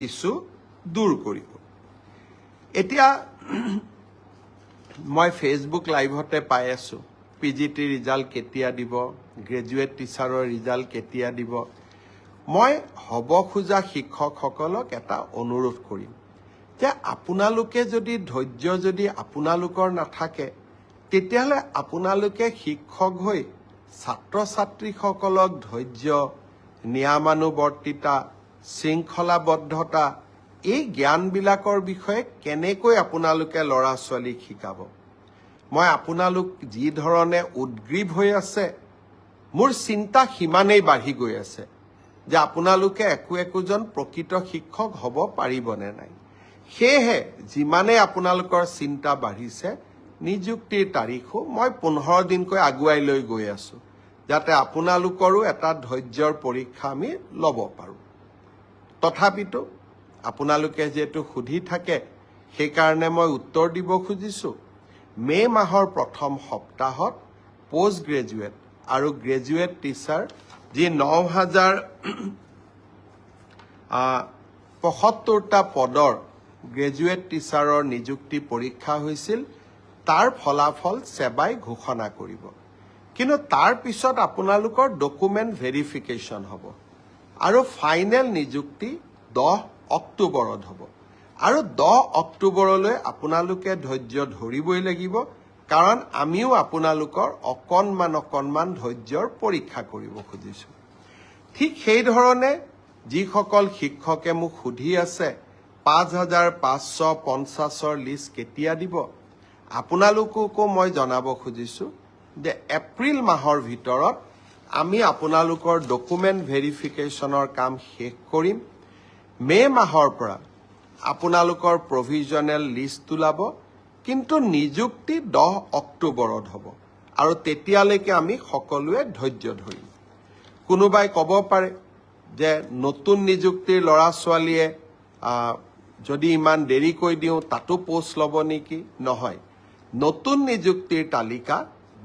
কিছু দূৰ কৰিব এতিয়া মই ফেসবুক লাইভতে পাই আছো পিজিটি ৰিজাল্ট কেতিয়া দিব গ্ৰেজুৱেট টিচাৰৰ ৰিজাল্ট কেতিয়া দিব মই হ'ব খোজা শিক্ষকসকলক এটা অনুৰোধ কৰিম যে আপোনালোকে যদি ধৈৰ্য যদি আপোনালোকৰ নাথাকে তেতিয়াহলে আপোনালোকে শিক্ষক হৈ ছাত্ৰ ছাত্ৰীসকলক ধৈৰ্য নিয়মানুবৰ্তিতা শৃংখলাবদ্ধতা এই জ্ঞানবিলাকৰ বিষয়ে কেনেকৈ আপোনালোকে লৰা ছোৱালীক শিকাব মই আপোনালোক যি ধৰণে উদ্গ্ৰীৱ হৈ আছে মোৰ চিন্তা সিমানেই বাঢ়ি গৈ আছে যে আপোনালোকে একোজন প্ৰকৃত শিক্ষক হ'ব পাৰিবনে নাই সেয়ে যিমানে আপোনালোকৰ চিন্তা বাঢ়িছে নিযুক্তিৰ তাৰিখো মই 15 দিনকৈ আগুৱাই লৈ গৈ আছো যাতে আপোনালোকৰো এটা ধৈৰ্যৰ পৰীক্ষা আমি ল'ব পাৰো তথাপিতো আপোনালোকে যেটো খুধি থাকে সেই কাৰণে মই উত্তৰ দিব খুজিছো মে মাহৰ প্ৰথম সপ্তাহত পোষ্ট গ্ৰেজুৱেট আৰু গ্ৰেজুৱেট টিচাৰ যি 9075টা পদৰ গ্ৰেজুৱেট টিচাৰৰ নিযুক্তি পৰীক্ষা হৈছিল তাৰ ফলাফল সেবাই ঘোষণা কৰিব কিন্তু তাৰ পিছত আপোনালোকৰ ডকুমেন্ট ভেৰিফিকেশন হ'ব আৰু ফাইনেল নিযুক্তি 10 অক্টোবৰত হ'ব আৰু 10 অক্টোবৰলৈ আপোনালোকে ধৈৰ্য ধৰিবই লাগিব কাৰণ আমিও আপোনালোকৰ অকনমান ধৈৰ্যৰ পৰীক্ষা কৰিব খুজিছো ঠিক সেই ধৰণে যিসকল শিক্ষকে মোক সুধি আছে 5550ৰ লিষ্ট কেতিয়া দিব আপোনালোককো মই জনাব খুজিছো যে এপ্ৰিল মাহৰ ভিতৰত আমি আপোনালোকৰ ডকুমেন্ট ভেৰিফিকেশনৰ কাম শেষ কৰিম মে মাহৰ পৰা আপোনালোকৰ প্ৰভিজনেল লিষ্ট তুলাব কিন্তু নিযুক্তি 10 অক্টোবৰত হ'ব আৰু তেতিয়ালৈকে আমি সকলোৱে ধৈৰ্য ধৰিম কোনোবাই ক'ব পাৰে যে নতুন নিযুক্তিৰ লৰা ছোৱালীয়ে যদি ইমান দেৰি কৈ দিও তাতো পোষ্ট ল'ব নেকি নহয় নতুন নিযুক্তিৰ তালিকা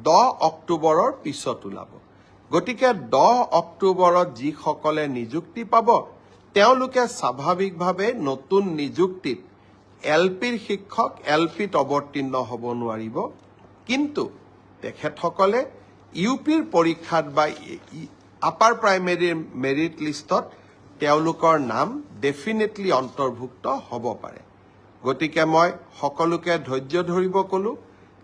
10 অক্টোবৰৰ পিছত ওলাব গতিকে 10 অক্টোবৰত যি সকলে নিযুক্তি পাব তেওঁলোকে স্বাভাৱিকভাৱে নতুন নিযুক্তিত এলপিৰ শিক্ষক এলপিত অৱতীৰ্ণ হ'ব নোৱাৰিব কিন্তু তেখেতসকলে ইউপিৰ পৰীক্ষাত বা আপাৰ প্ৰাইমেৰী মেৰিট লিষ্টত তেওঁলোকৰ নাম ডেফিনেটলি অন্তৰ্ভুক্ত হ'ব পাৰে গতিকে মই সকলোকে ধৈৰ্য ধৰিব কলো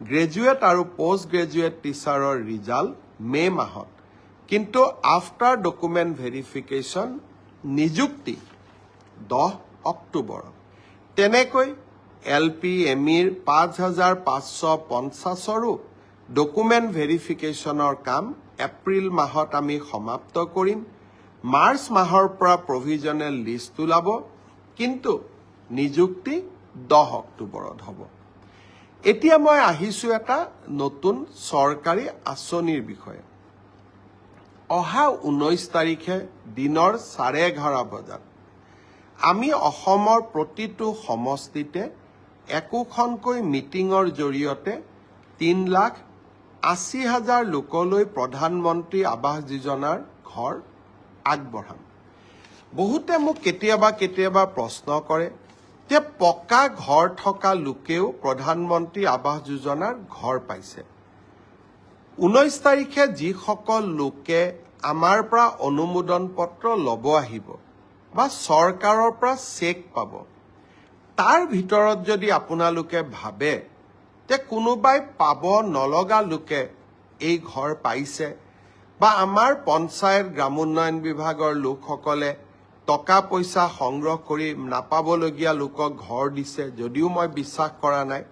গ্ৰেজুৱেট আৰু পোষ্ট গ্ৰেজুৱেট টিচাৰৰ ৰিজাল্ট মে মাহত কিন্তু আফটাৰ ডকুমেন্ট ভেৰিফিকেশন নিযুক্তি 10 অক্টোবৰ তেনেকৈ এলপি এমিৰ 5550ৰো ডকুমেন্ট ভেৰিফিকেশনৰ কাম এপ্ৰিল মাহত আমি সমাপ্ত কৰিম মাৰ্চ মাহৰ পৰা প্ৰভিজনেল লিষ্ট ওলাব কিন্তু নিযুক্তি 10 অক্টোবৰত হ'ব এতিয়া মই আহিছো এটা নতুন চৰকাৰী আঁচনিৰ বিষয়ে অহা 19 তাৰিখে দিনৰ 11:30 বজাত আমি অসমৰ প্ৰতিটো সমষ্টিতে একোখনকৈ মিটিঙৰ জৰিয়তে 3,80,000 লোকলৈ প্ৰধানমন্ত্ৰী আৱাস যোজনাৰ ঘৰ আগবঢ়াম বহুতে মোক কেতিয়াবা প্ৰশ্ন কৰে যে পকা ঘৰ থকা লোকেও প্ৰধানমন্ত্ৰী আৱাস যোজনাৰ ঘৰ পাইছে 19 তাৰিখে যিসকল লোকে আমাৰ পৰা অনুমোদন পত্ৰ ল'ব আহিব বা চৰকাৰৰ পৰা চেক পাব তাৰ ভিতৰত যদি আপোনালোকে ভাবে যে কোনোবাই পাব নলগা লোকে এই ঘৰ পাইছে বা আমাৰ পঞ্চায়ত গ্ৰামোন্নয়ন বিভাগৰ লোকসকলে টকা পইচা সংগ্ৰহ কৰি নাপাবলগীয়া লোকক ঘৰ দিছে যদিও মই বিশ্বাস কৰা নাই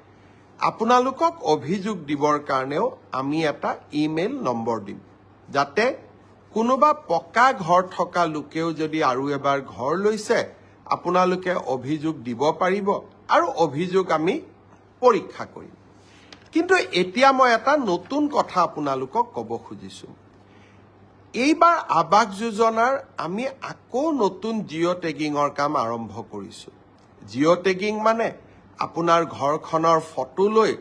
আপোনালোকক অভিযোগ দিবৰ কাৰণেও আমি এটা ইমেইল নম্বৰ দিম যাতে কোনোবা পকা ঘৰ থকা লোকেও যদি আৰু এবাৰ ঘৰ লৈছে আপোনালোকে অভিযোগ দিব পাৰিব আৰু অভিযোগ আমি পৰীক্ষা কৰিম কিন্তু এতিয়া মই এটা নতুন কথা আপোনালোকক ক'ব খুজিছো এইবাৰ আৱাস যোজনাৰ আমি আকৌ নতুন জিঅ' টেগিঙৰ কাম আৰম্ভ কৰিছো জিঅ' টেগিং মানে আপোনাৰ ঘৰখনৰ ফটো লৈ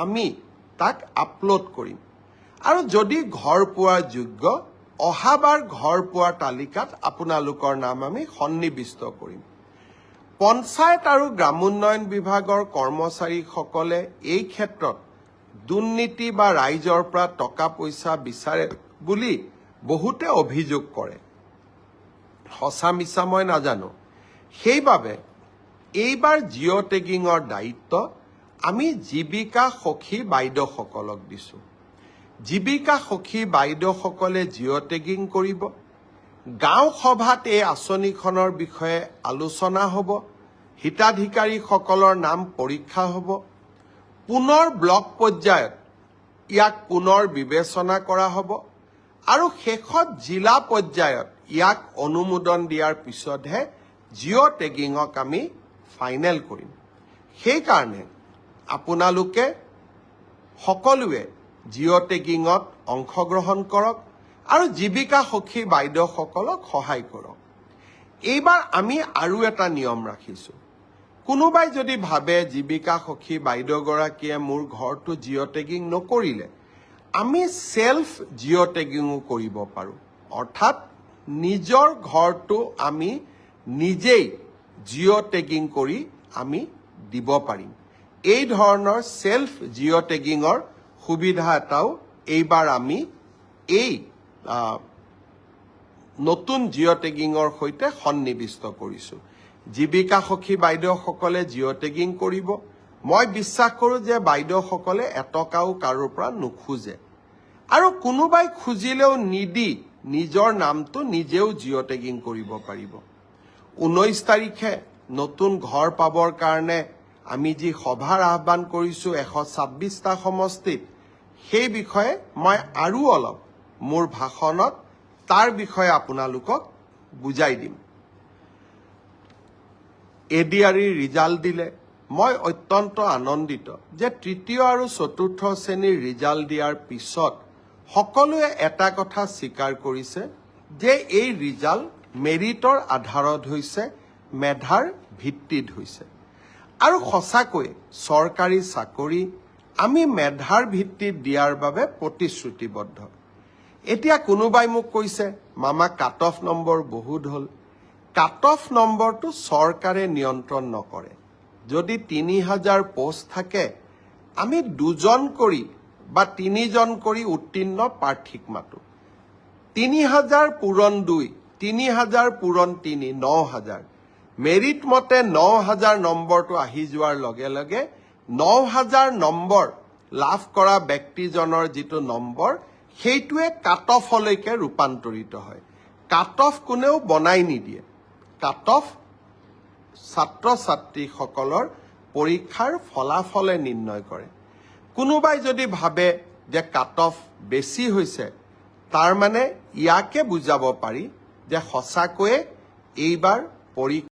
আমি তাক আপলোড কৰিম আৰু যদি ঘৰ পোৱাৰ যোগ্য অহাবাৰ ঘৰ পোৱাৰ তালিকাত আপোনালোকৰ নাম আমি সন্নিবিষ্ট কৰিম পঞ্চায়ত আৰু গ্ৰামোন্নয়ন বিভাগৰ কৰ্মচাৰীসকলে এই ক্ষেত্ৰত দুৰ্নীতি বা ৰাইজৰ পৰা টকা পইচা বিচাৰে বুলি বহুতে অভিযোগ কৰে। সঁচা মিছা মই নাজানো। সেইবাবে এইবাৰ জিঅ' টেগিঙৰ দায়িত্ব আমি জীৱিকা সখী বাইদেউসকলক দিছোঁ। জীৱিকা সখী বাইদেউসকলে জিঅ' টেগিং কৰিব। গাঁও সভাত এই আঁচনিখনৰ বিষয়ে আলোচনা হ'ব। হিতাধিকাৰীসকলৰ নাম পৰীক্ষা হ'ব। পুনৰ ব্লক পৰ্যায়ত ইয়াক পুনৰ বিবেচনা কৰা হ'ব আৰু শেষত জিলা পৰ্যায়ত ইয়াক অনুমোদন দিয়াৰ পিছতহে জিঅ' টেগিঙক আমি ফাইনেল কৰিম। সেইকাৰণে আপোনালোকে সকলোৱে জিঅ' টেগিঙত অংশগ্ৰহণ কৰক আৰু জীৱিকা সখী বাইদেউসকলক সহায় কৰক। এইবাৰ আমি আৰু এটা নিয়ম ৰাখিছোঁ। কোনোবাই যদি ভাবে জীৱিকা সখী বাইদেউগৰাকীয়ে মোৰ ঘৰটো জিঅ' টেগিং নকৰিলে, আমি সেলফ জিঅ' টেগিঙো কৰিব পাৰোঁ। অৰ্থাৎ নিজৰ ঘৰটো আমি নিজেই জিঅ' টেগিং কৰি আমি দিব পাৰিম। এই ধৰণৰ সেলফ জিঅ' টেগিঙৰ সুবিধা এটাও এইবাৰ আমি এই নতুন জিঅ' টেগিঙৰ সৈতে সন্নিৱিষ্ট কৰিছোঁ। জীৱিকা সখী বাইদেউসকলে জিঅ' টেগিং কৰিব। মই বিশ্বাস কৰোঁ যে বাইদেউসকলে এটকাও কাৰোৰ পৰা নোখোজে আৰু কোনোবাই খুজিলেও নিদি নিজৰ নামটো নিজেও জিঅ' টেগিং কৰিব পাৰিব। 19 তাৰিখে নতুন ঘৰ পাবৰ কাৰণে আমি যি সভাৰ আহ্বান কৰিছোঁ 126টা সমষ্টিত, সেই বিষয়ে মই আৰু অলপ মোৰ ভাষণত তাৰ বিষয়ে আপোনালোকক বুজাই দিম। এডিআৰইৰ ৰিজাল্ট দিলে মই অত্যন্ত আনন্দিত যে তৃতীয় আৰু চতুৰ্থ শ্ৰেণীৰ ৰিজাল্ট দিয়াৰ পিছত সকলোৱে এটা কথা স্বীকাৰ কৰিছে যে এই ৰিজাল্ট মেৰিটৰ আধাৰত হৈছে, মেধাৰ ভিত্তিত হৈছে। আৰু সঁচাকৈ চৰকাৰী চাকৰি আমি মেধাৰ ভিত্তিত দিয়াৰ বাবে প্ৰতিশ্ৰুতিবদ্ধ। এতিয়া কোনোবাই মোক কৈছে, মামা কাট অফ নম্বৰ বহুত হ'ল। কাট অফ নম্বৰটো চৰকাৰে নিয়ন্ত্ৰণ নকৰে। যদি 3000 পোষ্ট থাকে, আমি 2জন কৰি বা 3জন কৰি উত্তীৰ্ণ প্ৰাৰ্থীক মাতো। 3000 পূৰণ 2, 3000 পূৰণ 3, 9000। মেৰিট মতে 9000 নম্বৰটো আহি যোৱাৰ লগে লগে 9000 নম্বৰ লাভ কৰা ব্যক্তিজনৰ যিটো নম্বৰ, সেইটোৱে কাট অফলৈকে ৰূপান্তৰিত হয়। কাট অফ কোনেও বনাই নিদিয়ে। কাট অফ ছাত্ৰ ছাত্ৰীসকলৰ পৰীক্ষাৰ ফলাফলে নিৰ্ণয় কৰে। কোনোবাই যদি ভাবে যে কাট অফ বেছি হৈছে, তাৰ মানে ইয়াকে বুজাব পাৰি যে সঁচাকৈয়ে এইবাৰ পৰীক্ষা